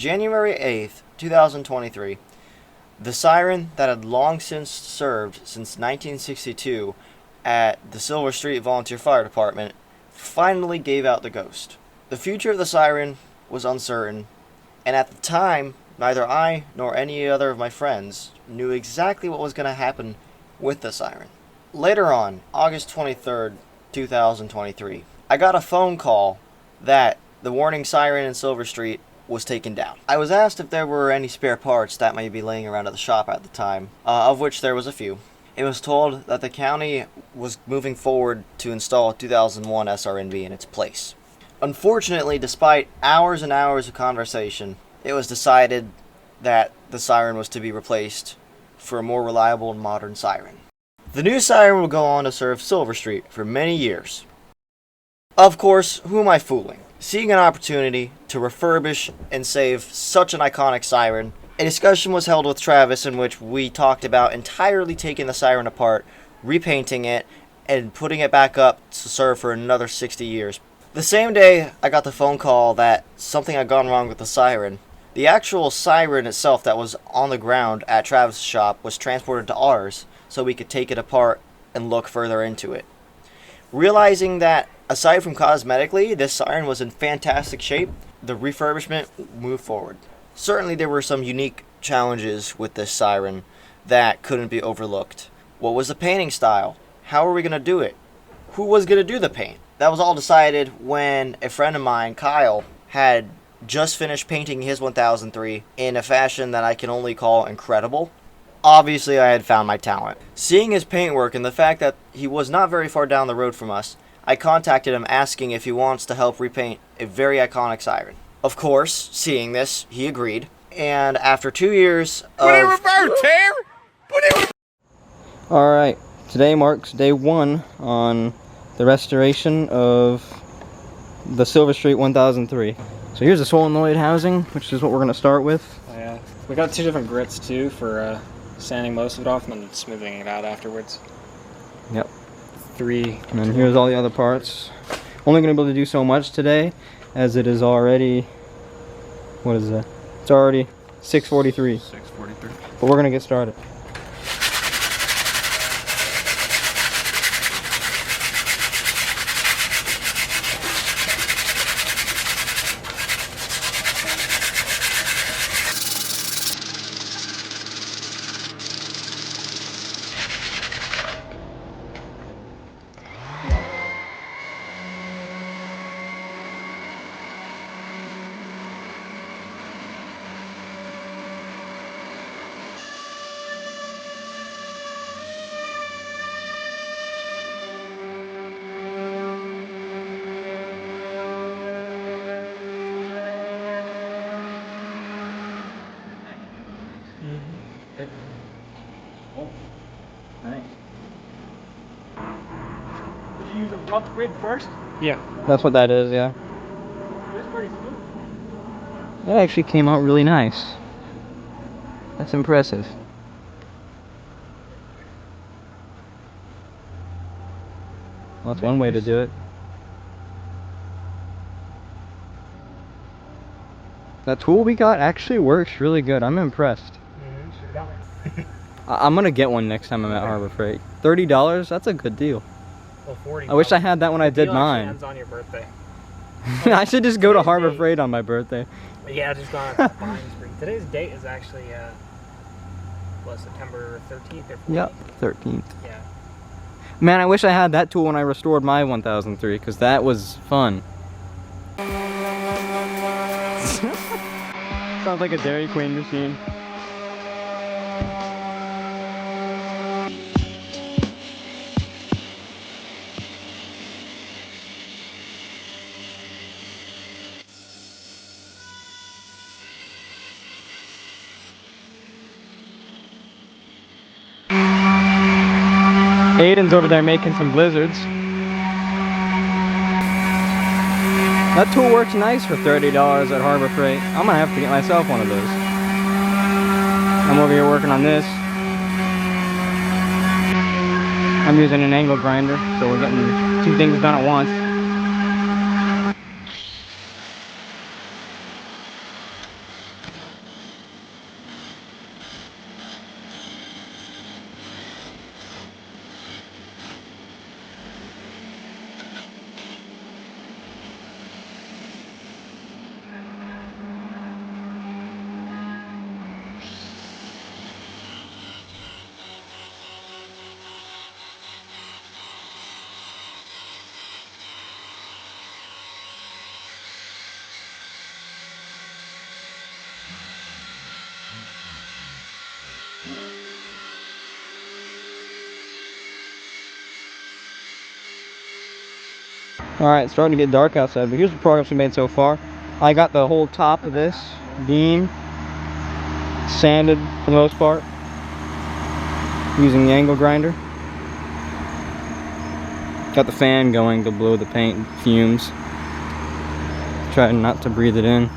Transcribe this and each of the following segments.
January 8th, 2023, the siren that had long since served since 1962 at the Silverstreet Volunteer Fire Department finally gave out the ghost. The future of the siren was uncertain, and at the time, neither I nor any other of my friends knew exactly what was going to happen with the siren. Later on, August 23rd, 2023, I got a phone call that the warning siren in Silverstreet was taken down. I was asked if there were any spare parts that might be laying around at the shop at the time, of which there was a few. It was told that the county was moving forward to install a 2001 SRNB in its place. Unfortunately, despite hours and hours of conversation, it was decided that the siren was to be replaced for a more reliable and modern siren. The new siren will go on to serve Silverstreet for many years. Of course, who am I fooling? Seeing an opportunity to refurbish and save such an iconic siren, a discussion was held with Travis in which we talked about entirely taking the siren apart, repainting it, and putting it back up to serve for another 60 years. The same day I got the phone call that something had gone wrong with the siren, the actual siren itself that was on the ground at Travis' shop was transported to ours so we could take it apart and look further into it. Realizing that, aside from cosmetically, this siren was in fantastic shape, the refurbishment moved forward. Certainly there were some unique challenges with this siren that couldn't be overlooked. What was the painting style? How were we going to do it? Who was going to do the paint? That was all decided when a friend of mine, Kyle, had just finished painting his 1003 in a fashion that I can only call incredible. Obviously, I had found my talent. Seeing his paintwork and the fact that he was not very far down the road from us, I contacted him asking if he wants to help repaint a very iconic siren. Of course, seeing this, he agreed, and after 2 years of... Put it in reverse, Terry! Put it in... Alright, today marks day 1 on the restoration of the Silverstreet 1003. So here's the solenoid housing, which is what we're going to start with. Yeah, we got 2 different grits too for sanding most of it off and then smoothing it out afterwards. Yep. 3. And then here's all the other parts. Only going to be able to do so much today, as it is already, what is that? It's already 6:43. 6:43. But we're going to get started. Oh, nice. Did you use a rough grid first? Yeah. That's what that is, yeah. It's pretty smooth. That actually came out really nice. That's impressive. Well, that's one way to do it. That tool we got actually works really good. I'm impressed. I'm gonna get one next time I'm at Harbor Freight. $30? That's a good deal. Well, 40. I wish I had that when I did mine. Ends on your birthday. I should just go to Harbor Freight on my birthday. Yeah, just gone on buying spree. Today's date is actually September 13th or 14th? Yep, 13th. Yeah. Man, I wish I had that tool when I restored my 1003, because that was fun. Sounds like a Dairy Queen machine. Aiden's over there making some blizzards. That tool works nice for $30 at Harbor Freight. I'm gonna have to get myself one of those. I'm over here working on this. I'm using an angle grinder, so we're getting 2 things done at once. Alright, it's starting to get dark outside, but here's the progress we made so far. I got the whole top of this beam sanded for the most part using the angle grinder. Got the fan going to blow the paint fumes. Trying not to breathe it in.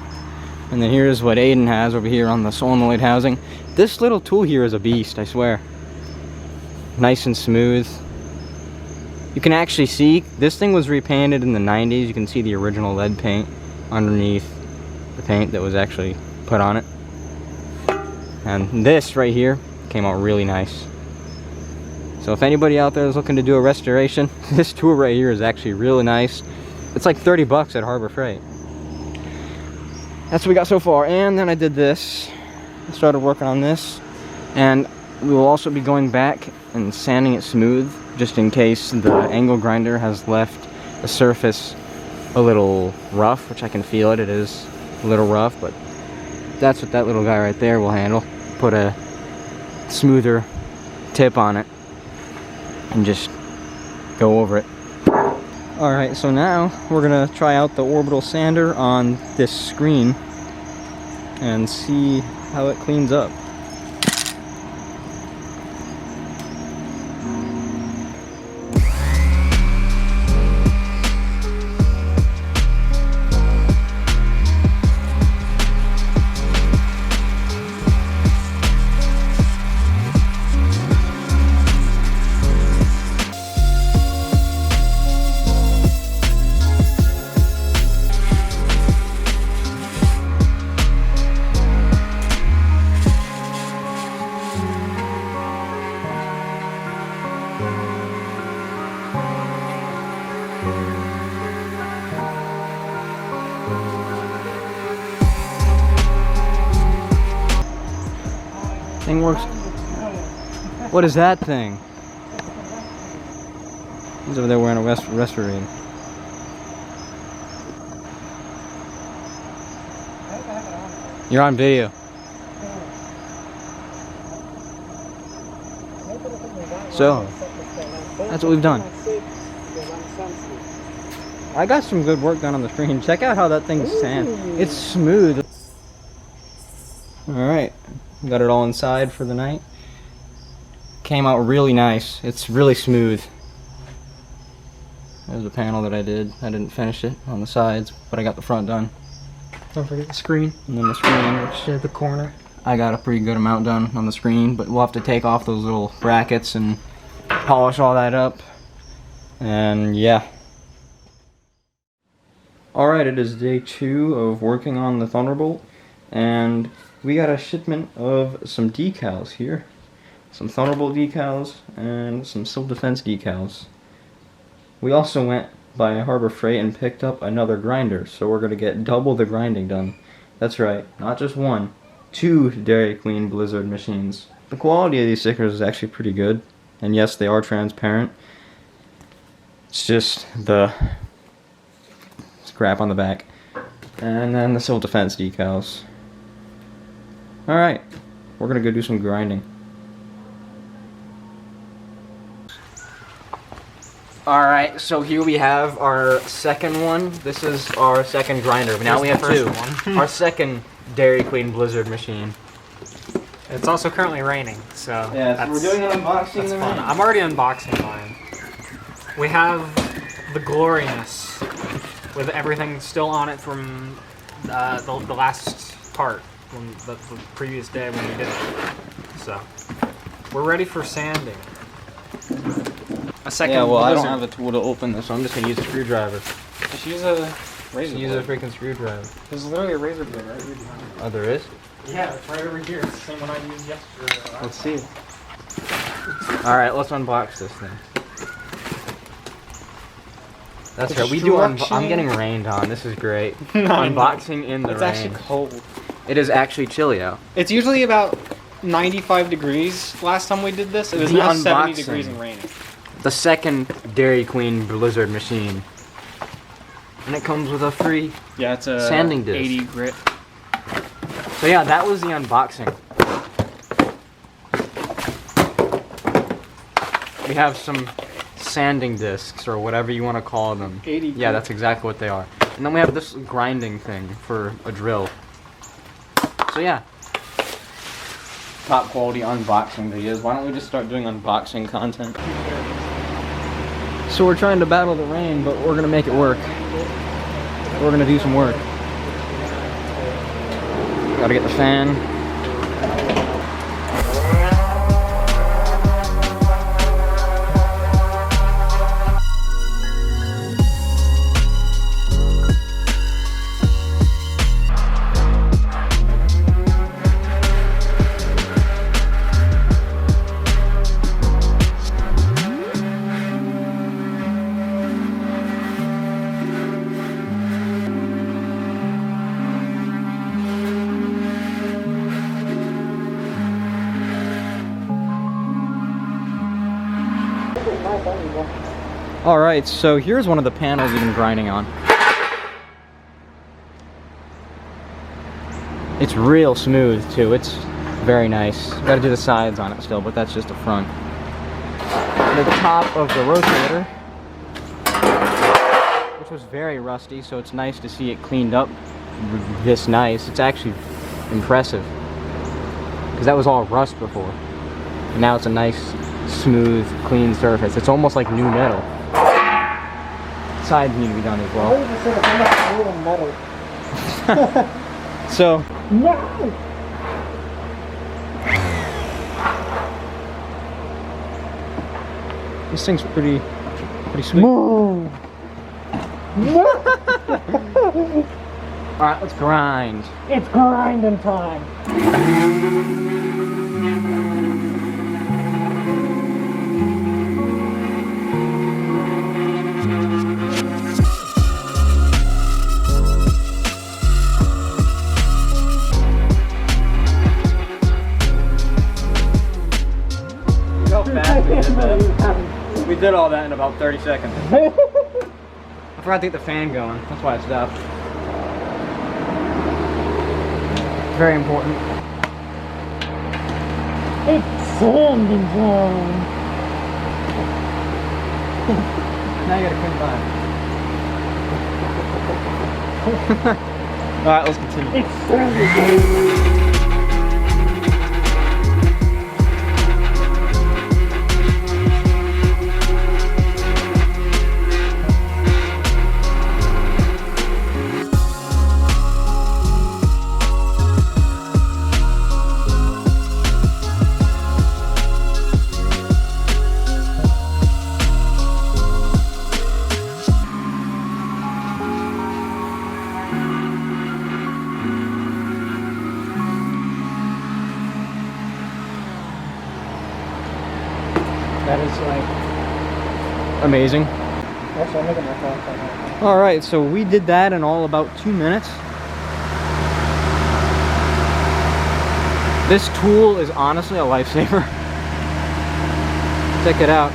And then here's what Aiden has over here on the solenoid housing. This little tool here is a beast, I swear. Nice and smooth. You can actually see, this thing was repainted in the 90s. You can see the original lead paint underneath the paint that was actually put on it. And this right here came out really nice. So if anybody out there is looking to do a restoration, this tool right here is actually really nice. It's like 30 bucks at Harbor Freight. That's what we got so far. And then I did this. I started working on this. And we will also be going back and sanding it smooth, just in case the angle grinder has left the surface a little rough, which I can feel it. It is a little rough, but that's what that little guy right there will handle. Put a smoother tip on it and just go over it. Alright, so now we're gonna try out the orbital sander on this screen and see how it cleans up. Thing works. What is that thing? He's over there wearing a respirator. You're on video. So, that's what we've done. I got some good work done on the screen. Check out how that thing's sand. It's smooth. Alright. Got it all inside for the night. Came out really nice. It's really smooth. There's a panel that I did. I didn't finish it on the sides, but I got the front done. Don't forget the screen. And then the screen, Which is the corner. I got a pretty good amount done on the screen, but we'll have to take off those little brackets and polish all that up. And yeah. Alright, it is day 2 of working on the Thunderbolt, and we got a shipment of some decals here. Some Thunderbolt decals and some self-defense decals. We also went by Harbor Freight and picked up another grinder, so we're going to get double the grinding done. That's right, not just one, 2 Dairy Queen Blizzard machines. The quality of these stickers is actually pretty good, and yes, they are transparent. It's just the scrap on the back. And then the self-defense decals. Alright, we're gonna go do some grinding. Alright, so here we have our second one. This is our second grinder, but now we have 2. Our second Dairy Queen Blizzard machine. It's also currently raining, so yeah, so we're doing an unboxing. That's fun. I'm already unboxing mine. We have the Gloriness with everything still on it from the last part, from the previous day when we did it. So we're ready for sanding. A second. Yeah, well, Blizzard. I don't have a tool to open this, so I'm just gonna use a screwdriver. Just use a razor. Use a blade. freaking screwdriver. There's literally a razor blade right here behind you. Oh, there is? Yeah, it's right over here. It's the same one I used yesterday. Let's see. Alright, let's unbox this thing. That's right, we do I'm getting rained on, this is great. Unboxing in the rain. It's actually cold. It is actually chilly out. It's usually about 95 degrees last time we did this. It was The now unboxing. 70 degrees and raining. The second Dairy Queen Blizzard machine. And it comes with a free Yeah, it's a sanding disc. 80 grit. So yeah, that was the unboxing. We have some sanding discs or whatever you want to call them. 80. Yeah, that's exactly what they are. And then we have this grinding thing for a drill. So yeah. Top quality unboxing videos. Why don't we just start doing unboxing content? So we're trying to battle the rain, but we're gonna make it work. We're gonna do some work. Gotta get the fan. Alright, so here's one of the panels we've been grinding on. It's real smooth too, it's very nice. Gotta do the sides on it still, but that's just the front. The top of the rotator, which was very rusty, so it's nice to see it cleaned up this nice. It's actually impressive, because that was all rust before. And now it's a nice, smooth, clean surface. It's almost like new metal. Sides need to be done as well. So No! this thing's pretty sweet. Move! Alright, let's grind. It's grinding time! How fast we did that. We did all that in about 30 seconds. I forgot to get the fan going. That's why I stopped. Very important. It's sanding time! Now you gotta clean by. Alright, let's continue. It's sanding time! That is like Amazing. Actually, I'm making my thoughts on that. Alright, so we did that in all about 2 minutes. This tool is honestly a lifesaver. Check it out.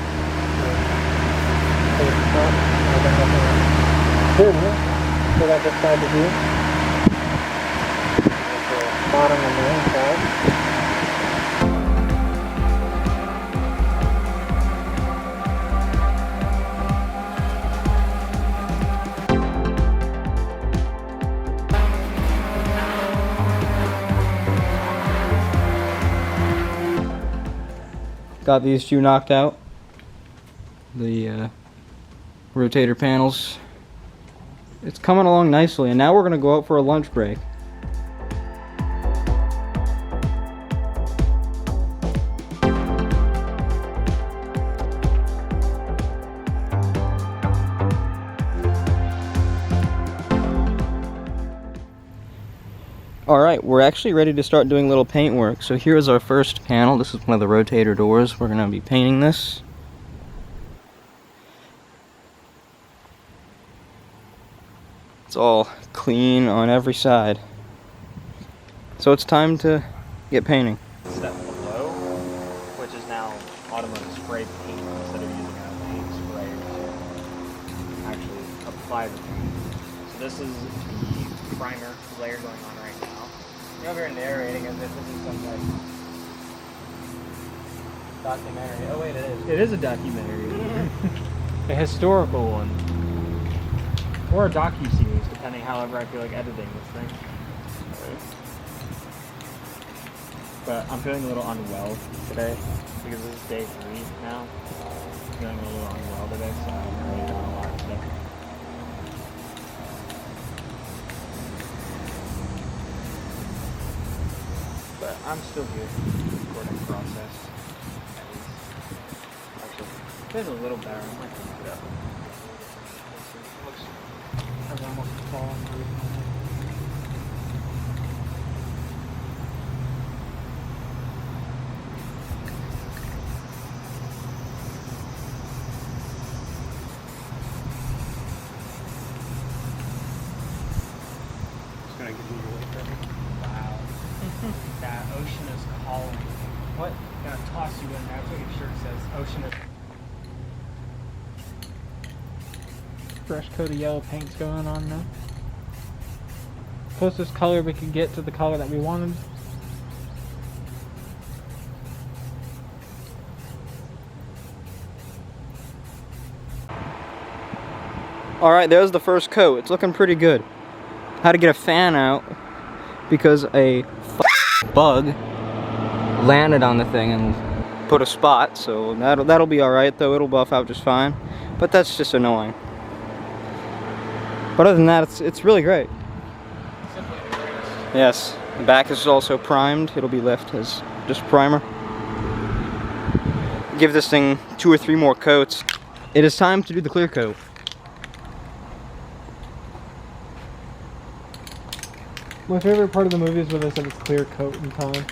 Good, huh? So that this side to view. Bottom on the inside. Got these two knocked out. The rotator panels. It's coming along nicely, and now we're going to go out for a lunch break. Alright, we're actually ready to start doing a little paint work. So here's our first panel. This is one of the rotator doors. We're going to be painting this. It's all clean on every side. So it's time to get painting. Step below, which is now automotive spray paint instead of using a paint sprayer to actually apply the paint. So this is the primer layer going on right now. You know, you're narrating as if this is some like documentary. Oh wait, it is. It is a documentary. A historical one. Or a docu-series, depending however I feel like editing this thing. But I'm feeling a little unwell today because this is day 3 now. I'm feeling a little unwell today, so I haven't really done a lot today. But I'm still here. Recording process. Actually, it feels a little better. I might keep it up. It looks like I'm almost falling through. Wow. That ocean is calling. What? Gonna toss you in there. That's what your shirt says. Ocean is. Fresh coat of yellow paint's going on now. Closest color we could get to the color that we wanted. Alright, there's the first coat. It's looking pretty good. Had to get a fan out because a bug landed on the thing and put a spot, so that'll be alright though. It'll buff out just fine. But that's just annoying. But other than that, it's really great. Yes, the back is also primed. It'll be left as just primer. Give this thing 2 or 3 more coats. It is time to do the clear coat. My favorite part of the movie is when they said it's clear coat in time.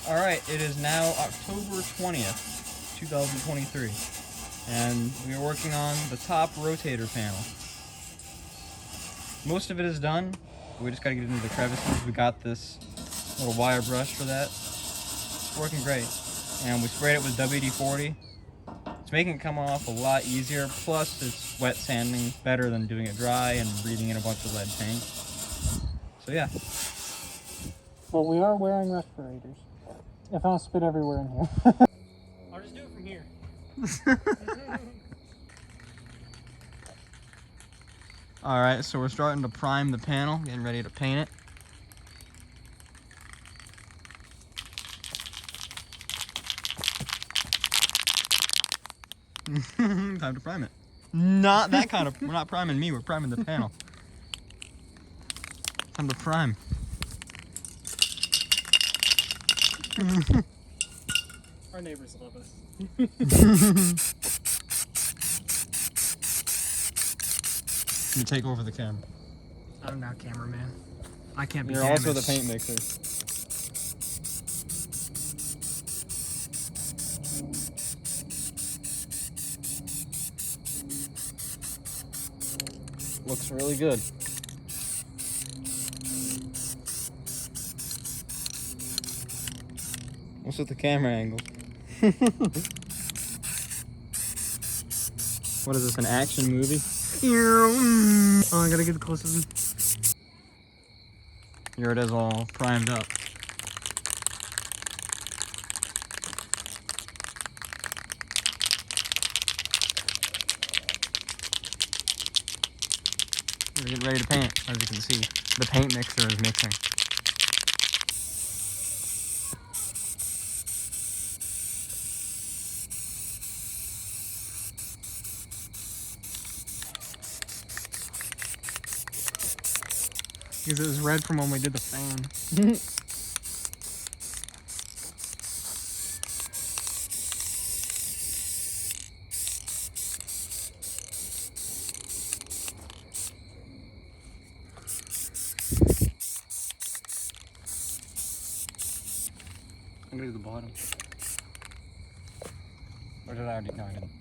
Alright, it is now October 20th, 2023, and we are working on the top rotator panel. Most of it is done, we just gotta get into the crevices. We got this little wire brush for that. It's working great, and we sprayed it with WD-40. It's making it come off a lot easier, plus it's wet sanding better than doing it dry and breathing in a bunch of lead paint. So yeah. But we are wearing respirators. If I don't spit everywhere in here. I'll just do it from here. Alright, so we're starting to prime the panel, getting ready to paint it. Time to prime it. Not that kind of, we're not priming me, we're priming the panel. Time to prime. Our neighbors love us. You take over the camera. I'm now cameraman. I can't be You're Camus. also the paint mixer. Looks really good. What's with the camera angle? What is this, an action movie? Oh, I gotta get the closest. Here it is all primed up. We're getting ready to paint, as you can see. The paint mixer is mixing. Because it was red from when we did the fan. I'm gonna do the bottom. Or did I already? No, I didn't.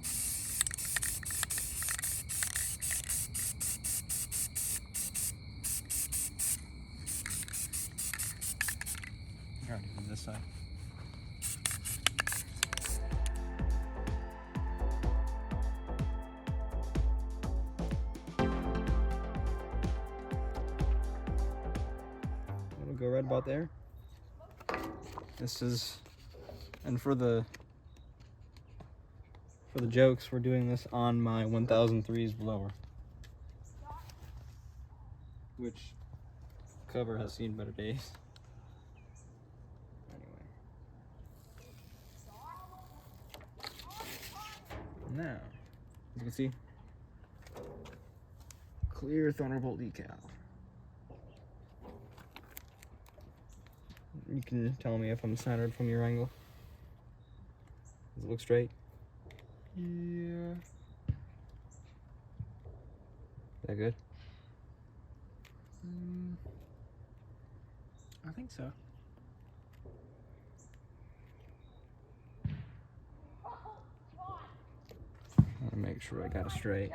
I already did this side. We'll go right about there. This is, and for the jokes, we're doing this on my 1003's blower, which cover has seen better days. Anyway, now as you can see, clear Thunderbolt decal. You can tell me if I'm centered from your angle. Does it look straight? Yeah. Is that good? I think so. I'll make sure I got it straight.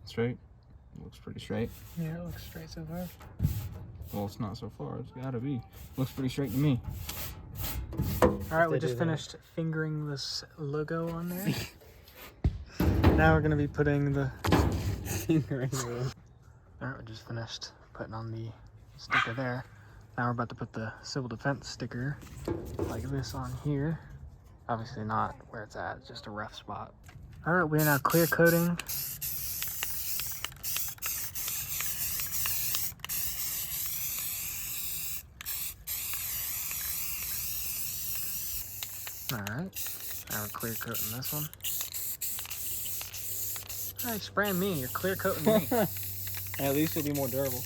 Straight? Looks pretty straight. Yeah, it looks straight so far. Well, it's not so far. It's gotta be. Looks pretty straight to me. Alright, we just finished fingering this logo on there. Now we're going to be putting the fingering wheel. Alright, we just finished putting on the sticker there. Now we're about to put the civil defense sticker like this on here. Obviously not where it's at, it's just a rough spot. Alright, we are now clear coating. Alright, now we're clear coating this one. Hey, spraying me, you're clear coating me. At least it'll be more durable.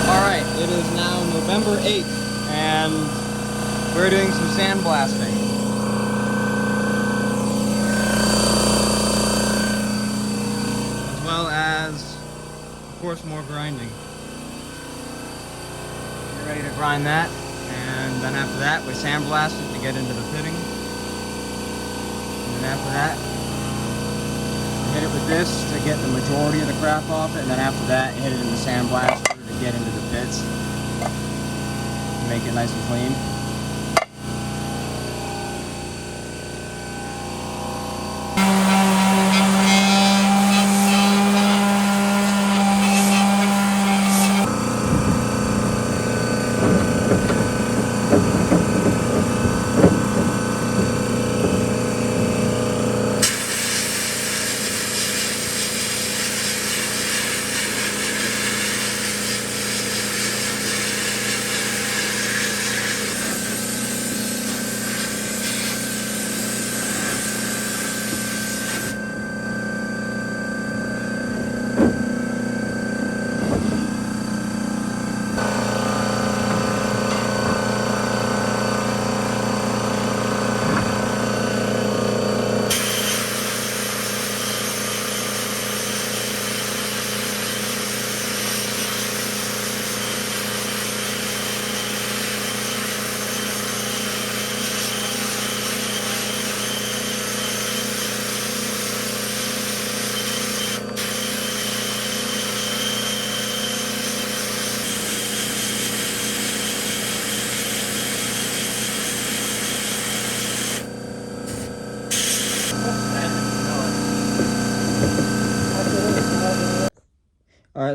Alright, it is now November 8th, and we're doing some sandblasting. As well as, of course, more grinding. We're ready to grind that, and then after that, we sandblast it to get into the fitting. And then after that, hit it with this to get the majority of the crap off it, and then after that, hit it in the sandblaster to get into the bits. Make it nice and clean.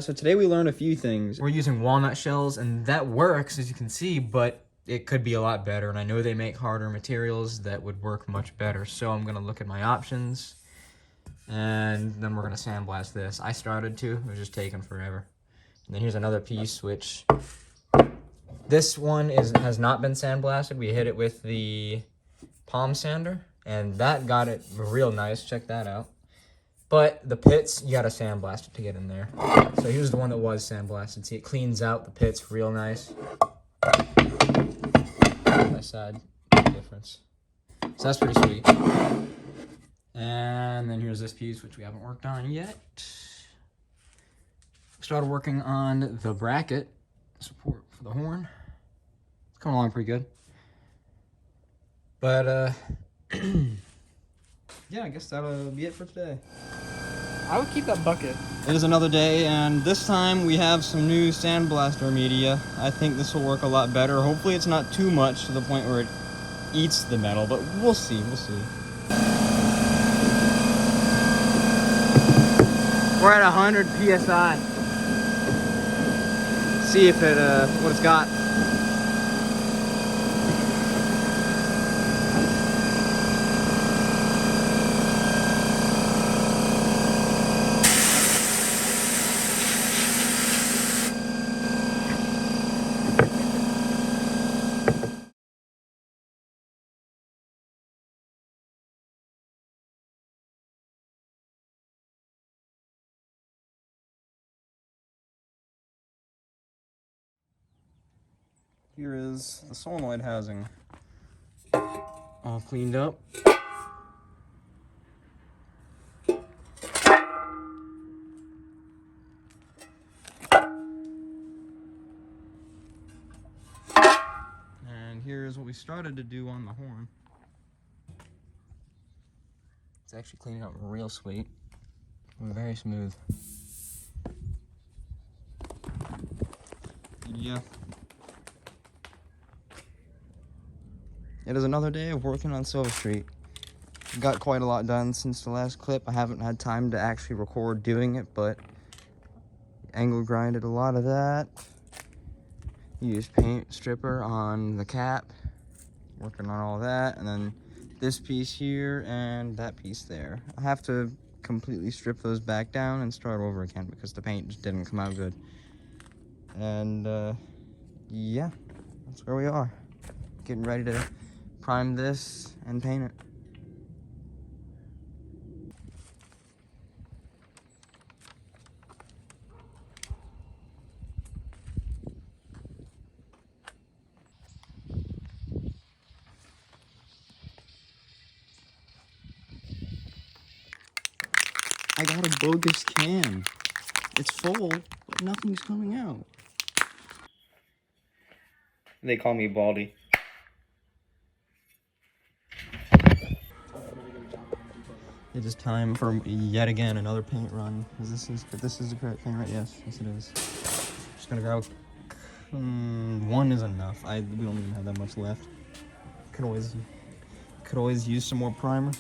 So today we learned a few things. We're using walnut shells, and that works, as you can see, but it could be a lot better, and I know they make harder materials that would work much better. So I'm gonna look at my options, and then we're gonna sandblast this. I started to, it was just taking forever. And then here's another piece, which this one has not been sandblasted. We hit it with the palm sander, and that got it real nice. Check that out. But the pits, you gotta sandblast it to get in there. So here's the one that was sandblasted. See, it cleans out the pits real nice. My side difference. So that's pretty sweet. And then here's this piece, which we haven't worked on yet. Started working on the bracket support for the horn. It's coming along pretty good. But yeah, I guess that'll be it for today. I would keep that bucket. It is another day, and this time we have some new sandblaster media. I think this will work a lot better. Hopefully it's not too much to the point where it eats the metal, but we'll see, We're at 100 PSI. See if it, what it's got. Here is the solenoid housing. All cleaned up. And here's what we started to do on the horn. It's actually cleaning up real sweet. Very smooth. Yeah. It is another day of working on Silverstreet. Got quite a lot done since the last clip. I haven't had time to actually record doing it, but angle grinded a lot of that. Used paint stripper on the cap. Working on all that, and then this piece here and that piece there. I have to completely strip those back down and start over again because the paint just didn't come out good. And yeah, that's where we are. Getting ready to prime this and paint it. I got a bogus can. It's full, but nothing's coming out. They call me Baldy. It is time for yet again another paint run. This is the correct paint, right? Yes, it is. Just gonna grab one is enough. We don't even have that much left. Could always use some more primer.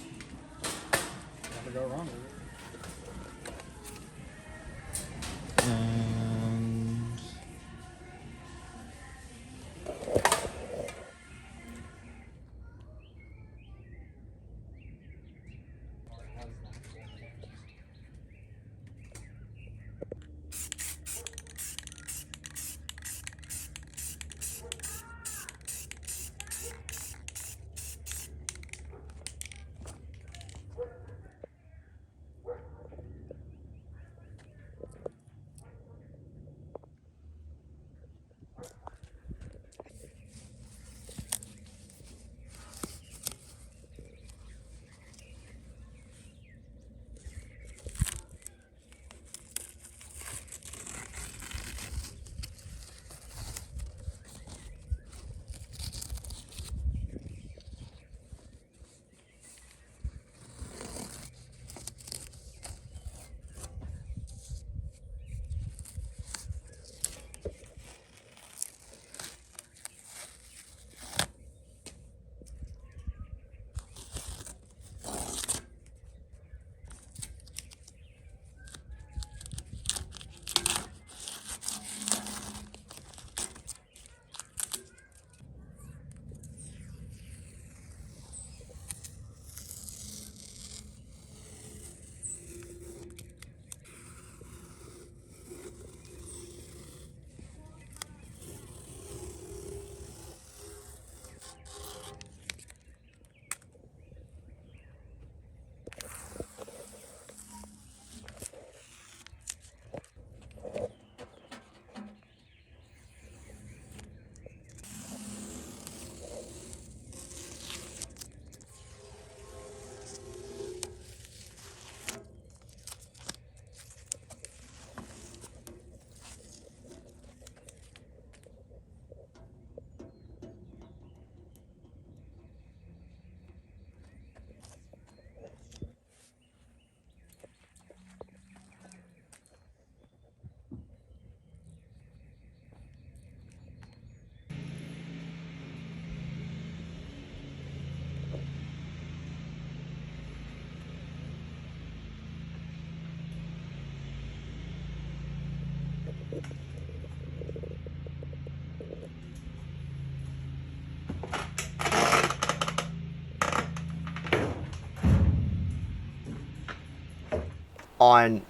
Never go wrong with it. And On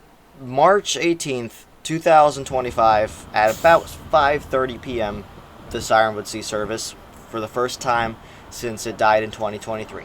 March 18th, 2025, at about 5:30 p.m., the Siren would see service for the first time since it died in 2023.